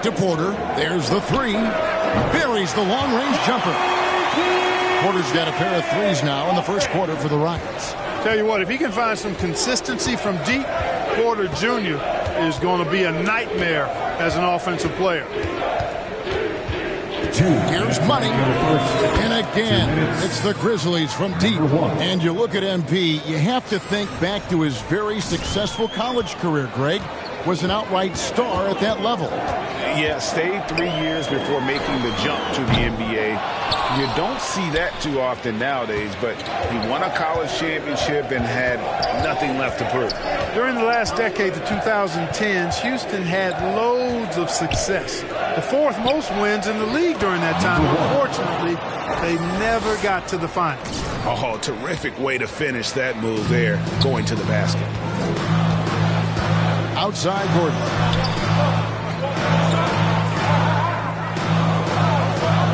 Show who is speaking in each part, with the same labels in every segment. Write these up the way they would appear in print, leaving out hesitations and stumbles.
Speaker 1: to Porter. There's the three. Buries the long-range jumper. Porter's got a pair of threes now in the first quarter for the Rockets.
Speaker 2: Tell you what, if he can find some consistency from deep, Porter Jr. is going to be a nightmare as an offensive player.
Speaker 1: Here's Money. And again, it's the Grizzlies from deep. And you look at MP, you have to think back to his very successful college career, Greg. Was an outright star at that level.
Speaker 3: Yeah, stayed 3 years before making the jump to the NBA. You don't see that too often nowadays, but he won a college championship and had nothing left to prove.
Speaker 2: During the last decade, the 2010s, Houston had loads of success. The fourth most wins in the league during that time. Unfortunately, they never got to the finals.
Speaker 3: Oh, terrific way to finish that move there, going to the basket.
Speaker 1: Outside Gordon.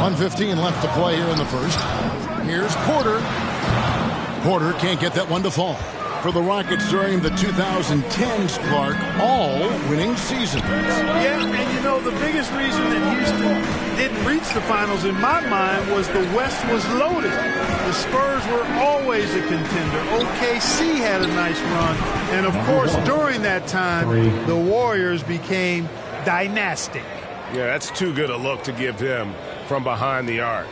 Speaker 1: 1:15 left to play here in the first. Here's Porter. Porter can't get that one to fall. For the Rockets during the 2010s, Clark, all winning seasons.
Speaker 2: Yeah, and you know, the biggest reason that Houston didn't reach the finals, in my mind, was the West was loaded. The Spurs were always a contender. OKC had a nice run. And, of course, during that time, the Warriors became dynastic.
Speaker 4: Yeah, that's too good a look to give him from behind the arc.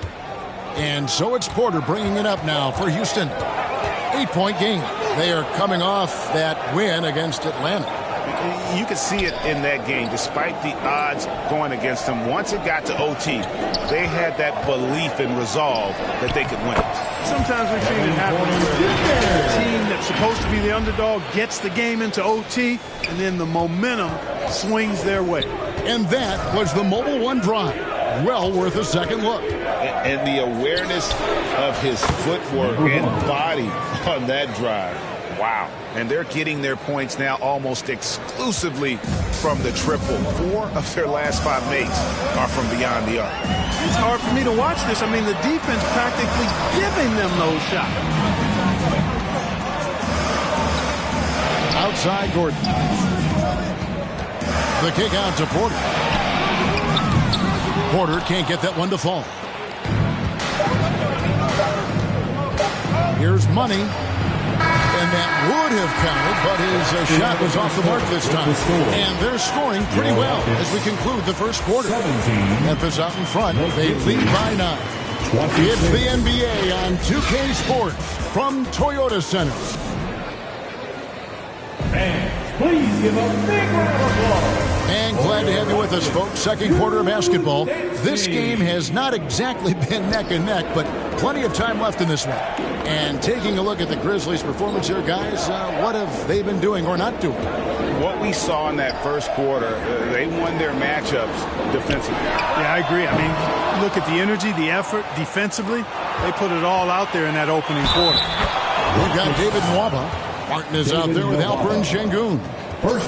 Speaker 1: And so it's Porter bringing it up now for Houston. 8-point game. They are coming off that win against Atlanta.
Speaker 3: You could see it in that game, despite the odds going against them. Once it got to OT, they had that belief and resolve that they could win.
Speaker 2: Sometimes we've seen it happen where the team that's supposed to be the underdog gets the game into OT, and then the momentum swings their way.
Speaker 1: And that was the Mobile One drive. Well worth a second look.
Speaker 3: And the awareness of his footwork and body on that drive. Wow. And they're getting their points now almost exclusively from the triple. 4 of their last 5 makes are from beyond the arc.
Speaker 2: It's hard for me to watch this. I mean, the defense practically giving them those shots.
Speaker 1: Outside Gordon. The kick out to Porter. Porter can't get that one to fall. Here's Money. And that would have counted, but his shot was off the mark this time. And they're scoring pretty well as we conclude the first quarter. Memphis out in front. They lead by 9. It's the NBA on 2K Sports from Toyota Center.
Speaker 5: Please give a big round of applause.
Speaker 1: And glad to have you with us, folks. Second quarter of basketball. This game has not exactly been neck and neck, but plenty of time left in this one. And taking a look at the Grizzlies' performance here, guys, what have they been doing or not doing?
Speaker 3: What we saw in that first quarter, they won their matchups defensively.
Speaker 2: Yeah, I agree. I mean, look at the energy, the effort defensively. They put it all out there in that opening quarter.
Speaker 1: We've got David Nwaba. Martin is out there with Alperen Şengün.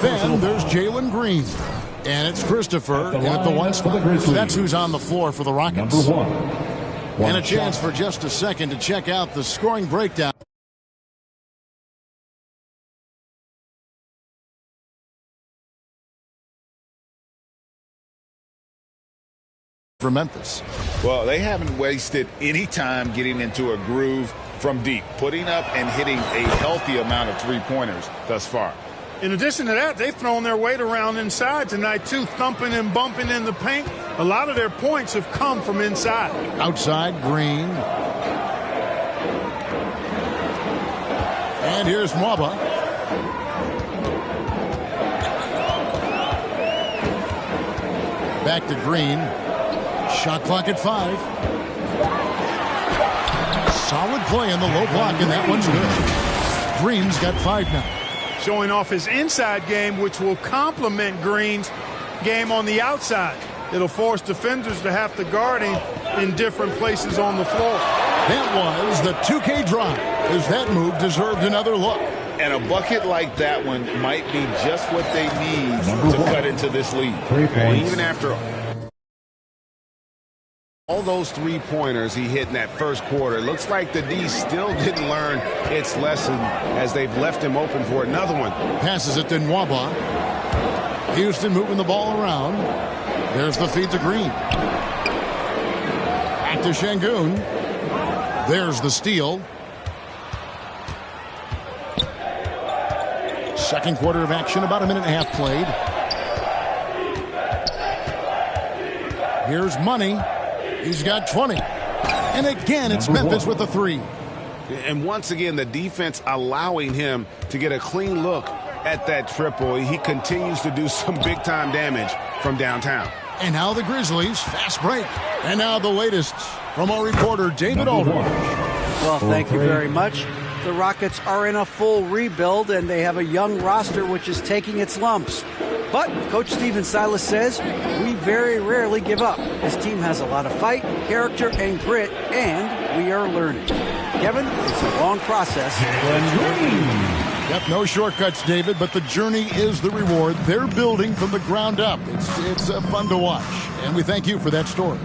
Speaker 1: Then there's Jalen Green. And it's Christopher in at the 1 spot. So that's who's on the floor for the Rockets. And a chance for just a second to check out the scoring breakdown. For Memphis.
Speaker 3: Well, they haven't wasted any time getting into a groove from deep, putting up and hitting a healthy amount of three-pointers thus far.
Speaker 2: In addition to that, they've thrown their weight around inside tonight, too, thumping and bumping in the paint. A lot of their points have come from inside.
Speaker 1: Outside, Green. And here's Nwaba. Back to Green. Shot clock at 5. Solid play in the low block, and that one's good. Green's got 5 now.
Speaker 2: Showing off his inside game, which will complement Green's game on the outside. It'll force defenders to have to guard him in different places on the floor.
Speaker 1: That was the 2K drive, as that move deserved another look.
Speaker 3: And a bucket like that one might be just what they need to cut into this lead. Even after all those three-pointers he hit in that first quarter, it looks like the D still didn't learn its lesson as they've left him open for another one.
Speaker 1: Passes it to Nwaba. Houston moving the ball around. There's the feed to Green. Back to Şengün. There's the steal. Second quarter of action, about a minute and a half played. Here's Money. He's got 20. And again, it's Memphis with the three.
Speaker 4: And once again, the defense allowing him to get a clean look at that triple. He continues to do some big-time damage from downtown.
Speaker 1: And now the Grizzlies, fast break. And now the latest from our reporter, David Aldridge.
Speaker 6: Well, thank you very much. The Rockets are in a full rebuild, and they have a young roster which is taking its lumps. But Coach Stephen Silas says we very rarely give up. His team has a lot of fight, character, and grit, and we are learning. Kevin, it's a long process.
Speaker 1: Yep, no shortcuts, David, but the journey is the reward. They're building from the ground up. It's fun to watch, and we thank you for that story.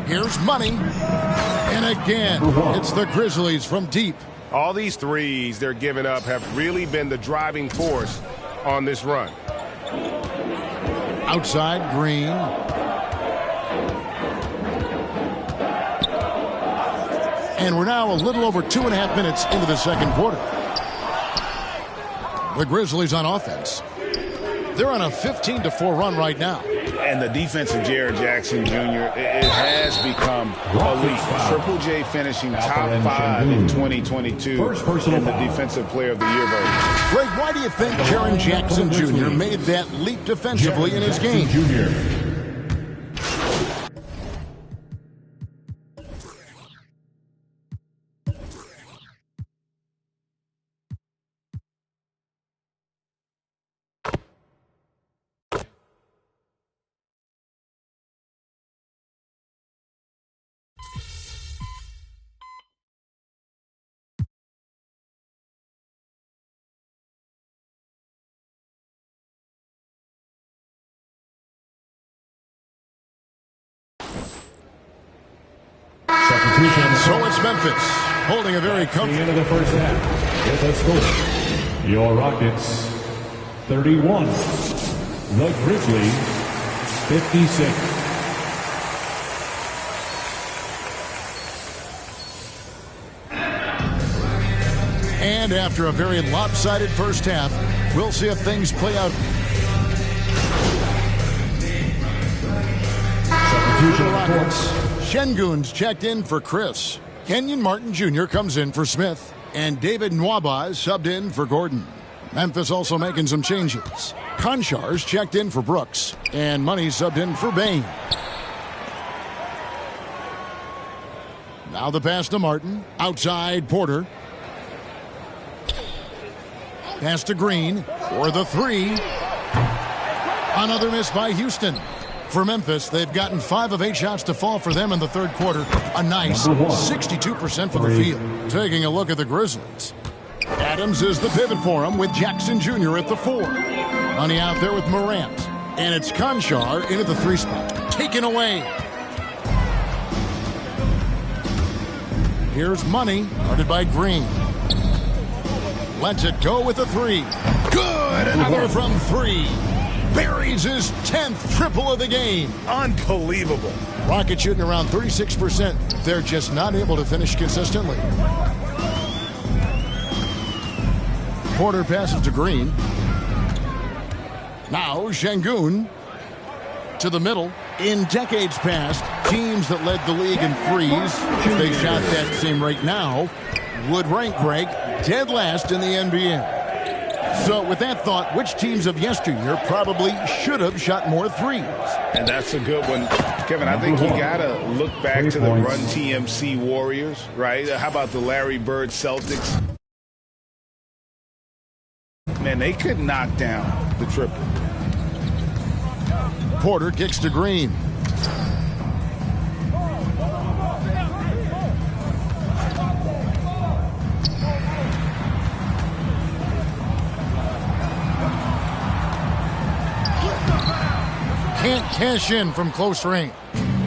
Speaker 1: Here's Money, and again, it's the Grizzlies from deep.
Speaker 4: All these threes they're giving up have really been the driving force on this run.
Speaker 1: Outside, Green. And we're now a little over 2.5 minutes into the second quarter. The Grizzlies on offense. They're on a 15-4 run right now.
Speaker 3: And the defense of Jared Jackson Jr., it has become elite. Triple J finishing top 5 in 2022 in the Defensive Player of the Year voting.
Speaker 1: Greg, why do you think Jared Jackson Jr. made that leap defensively in his game? So it's Memphis holding a very comfortable.
Speaker 5: End of the first half. With a score, your Rockets 31, the Grizzlies 56.
Speaker 1: And after a very lopsided first half, we'll see if things play out.
Speaker 5: Substitution
Speaker 1: Rockets. Şengün's checked in for Chris. Kenyon Martin Jr. comes in for Smith. And David Nwaba subbed in for Gordon. Memphis also making some changes. Konchar's checked in for Brooks. And Money subbed in for Bain. Now the pass to Martin. Outside Porter. Pass to Green for the three. Another miss by Houston. For Memphis, they've gotten 5 of 8 shots to fall for them in the third quarter. A nice 62% from the field. Taking a look at the Grizzlies. Adams is the pivot for him with Jackson Jr. at the 4. Money out there with Morant. And it's Konchar into the 3 spot. Taken away. Here's Money, guarded by Green. Lets it go with the 3. Good! Another from 3. Buries his 10th triple of the game.
Speaker 3: Unbelievable.
Speaker 1: Rockets shooting around 36%. They're just not able to finish consistently. Porter passes to Green. Now Şengün to the middle. In decades past, teams that led the league in threes, if they shot that same rate now, would rank Greg dead last in the NBA. So with that thought, which teams of yesteryear probably should have shot more threes?
Speaker 3: And that's a good one. Kevin, I think you got to look back to the Run TMC Warriors, right? How about the Larry Bird Celtics? Man, they could knock down the triple.
Speaker 1: Porter kicks to Green. Can't cash in from close range.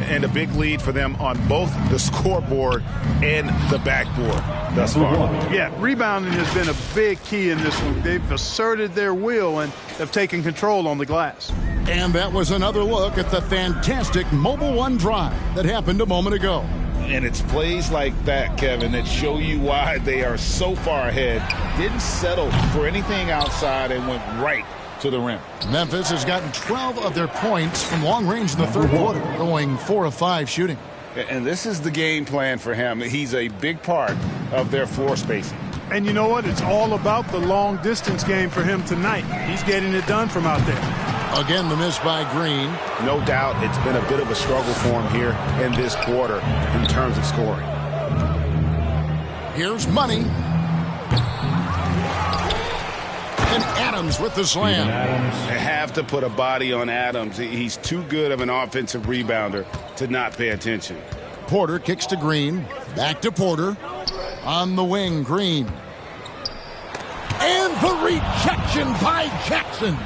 Speaker 3: And a big lead for them on both the scoreboard and the backboard thus far.
Speaker 2: Yeah, rebounding has been a big key in this one. They've asserted their will and have taken control on the glass.
Speaker 1: And that was another look at the fantastic Mobile One drive that happened a moment ago.
Speaker 3: And it's plays like that, Kevin, that show you why they are so far ahead. Didn't settle for anything outside and went right to the rim.
Speaker 1: Memphis has gotten 12 of their points from long range in the third quarter, going 4 of 5 shooting.
Speaker 3: And this is the game plan for him. He's a big part of their floor spacing.
Speaker 2: And you know what? It's all about the long distance game for him tonight. He's getting it done from out there.
Speaker 1: Again, the miss by Green.
Speaker 3: No doubt it's been a bit of a struggle for him here in this quarter in terms of scoring.
Speaker 1: Here's Money. And Adams with the slam.
Speaker 3: They have to put a body on Adams. He's too good of an offensive rebounder to not pay attention.
Speaker 1: Porter kicks to Green. Back to Porter. On the wing, Green. And the rejection by Jackson.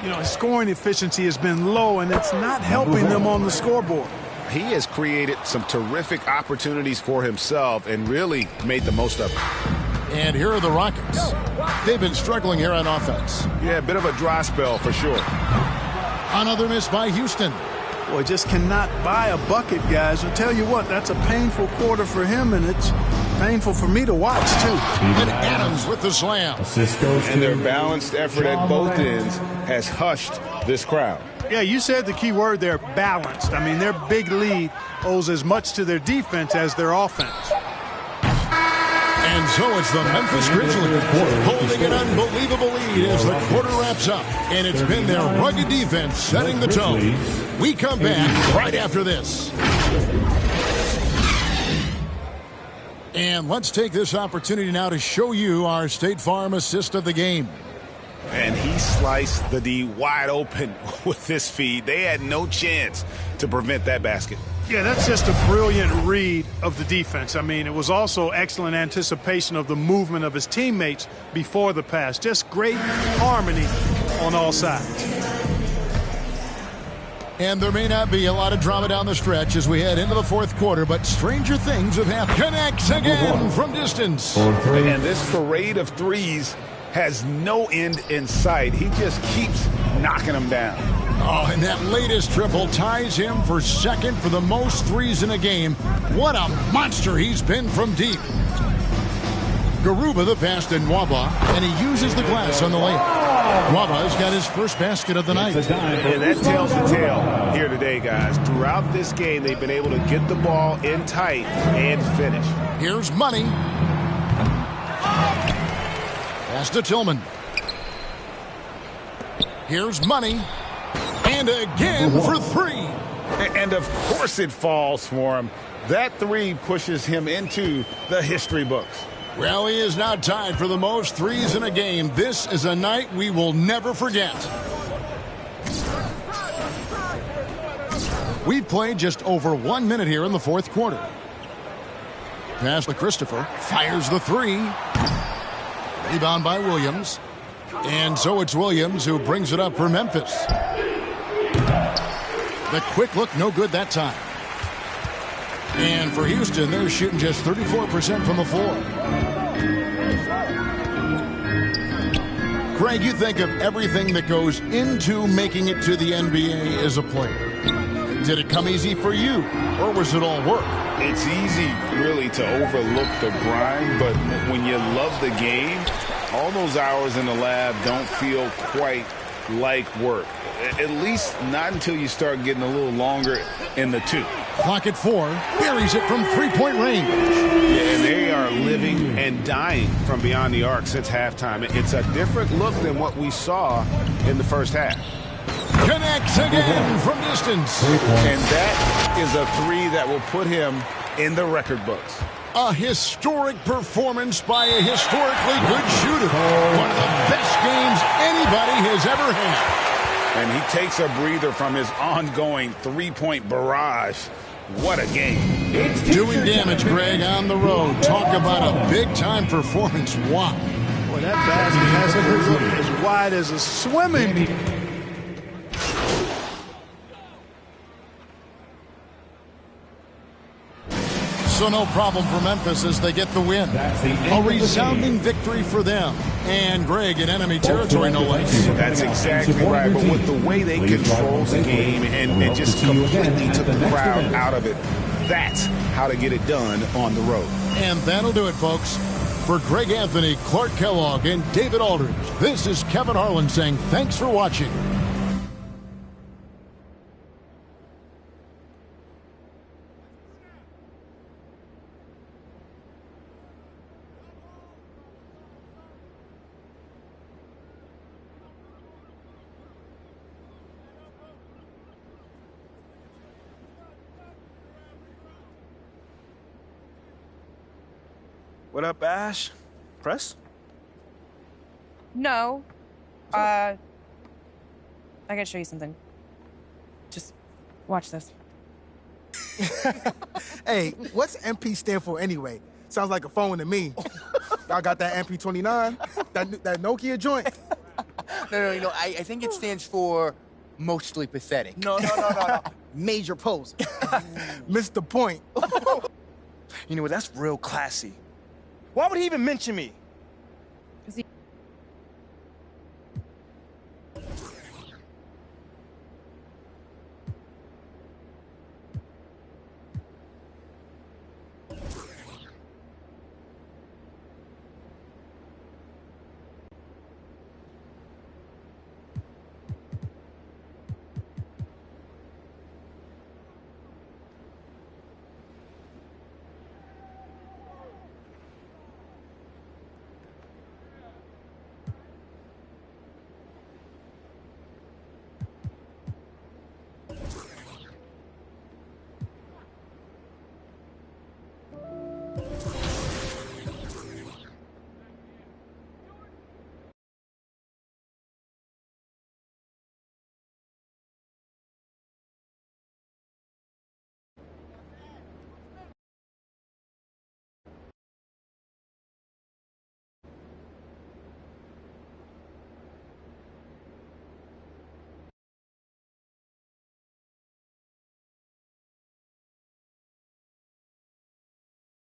Speaker 2: You know, his scoring efficiency has been low, and it's not helping them on the scoreboard.
Speaker 3: He has created some terrific opportunities for himself and really made the most of it.
Speaker 1: And here are the Rockets. They've been struggling here on offense.
Speaker 3: Yeah, a bit of a dry spell for sure.
Speaker 1: Another miss by Houston.
Speaker 2: Boy, just cannot buy a bucket, guys. I'll tell you what, that's a painful quarter for him, and it's painful for me to watch, too.
Speaker 1: And Adams with the slam.
Speaker 3: And their balanced effort at both ends has hushed this crowd.
Speaker 2: Yeah, you said the key word there, balanced. I mean, their big lead owes as much to their defense as their offense.
Speaker 1: And so it's the Memphis Grizzlies holding an unbelievable lead as the quarter wraps up. And it's been their rugged defense setting the tone. We come back right after this. And let's take this opportunity now to show you our State Farm assist of the game.
Speaker 3: And he sliced the D wide open with this feed. They had no chance to prevent that basket.
Speaker 2: Yeah, that's just a brilliant read of the defense. I mean, it was also excellent anticipation of the movement of his teammates before the pass. Just great harmony on all sides.
Speaker 1: And there may not be a lot of drama down the stretch as we head into the fourth quarter, but stranger things have happened. Connects again from distance.
Speaker 3: And this parade of threes has no end in sight. He just keeps knocking them down.
Speaker 1: Oh, and that latest triple ties him for second for the most threes in a game. What a monster he's been from deep. Garuba the pass to Nwaba, and he uses the glass on the layup. Nwaba's got his first basket of the night.
Speaker 3: And that tells the tale here today, guys. Throughout this game, they've been able to get the ball in tight and finish.
Speaker 1: Here's Money. Pass to Tillman. Here's Money. And again for three.
Speaker 3: And of course it falls for him. That three pushes him into the history books.
Speaker 1: Well, he is now tied for the most threes in a game. This is a night we will never forget. We've played just over 1 minute here in the fourth quarter. Pass to Christopher. Fires the three. Rebound by Williams. And so it's Williams who brings it up for Memphis. The quick look, no good that time. And for Houston, they're shooting just 34% from the floor. Greg, you think of everything that goes into making it to the NBA as a player. Did it come easy for you, or was it all work?
Speaker 3: It's easy, really, to overlook the grind, but when you love the game, all those hours in the lab don't feel quite like work. At least not until you start getting a little longer in the two.
Speaker 1: Clock at 4, buries it from three-point range.
Speaker 3: Yeah, and they are living and dying from beyond the arc since halftime. It's a different look than what we saw in the first half.
Speaker 1: Connects again from distance.
Speaker 3: And that is a three that will put him in the record books.
Speaker 1: A historic performance by a historically good shooter. One of the best games anybody has ever had.
Speaker 3: And he takes a breather from his ongoing three-point barrage. What a game.
Speaker 1: Doing damage, Greg, on the road. Talk about a big-time performance. Wow.
Speaker 2: Boy, that basket has to look as wide as a swimming pool.
Speaker 1: So no problem for Memphis as they get the win. A resounding victory for them. And Greg in enemy territory, no less.
Speaker 3: That's exactly right. But with the way they controlled the game and just completely took the crowd out of it, that's how to get it done on the road.
Speaker 1: And that'll do it, folks. For Greg Anthony, Clark Kellogg, and David Aldridge, this is Kevin Harlan saying thanks for watching.
Speaker 7: What up, Ash? Press?
Speaker 8: No. I gotta show you something. Just watch this.
Speaker 9: Hey, what's MP stand for anyway? Sounds like a phone to me. Y'all got that MP29? That Nokia joint?
Speaker 10: No, I think it stands for mostly pathetic.
Speaker 9: No.
Speaker 10: Major pose.
Speaker 9: Missed the point.
Speaker 7: You know what? That's real classy. Why would he even mention me?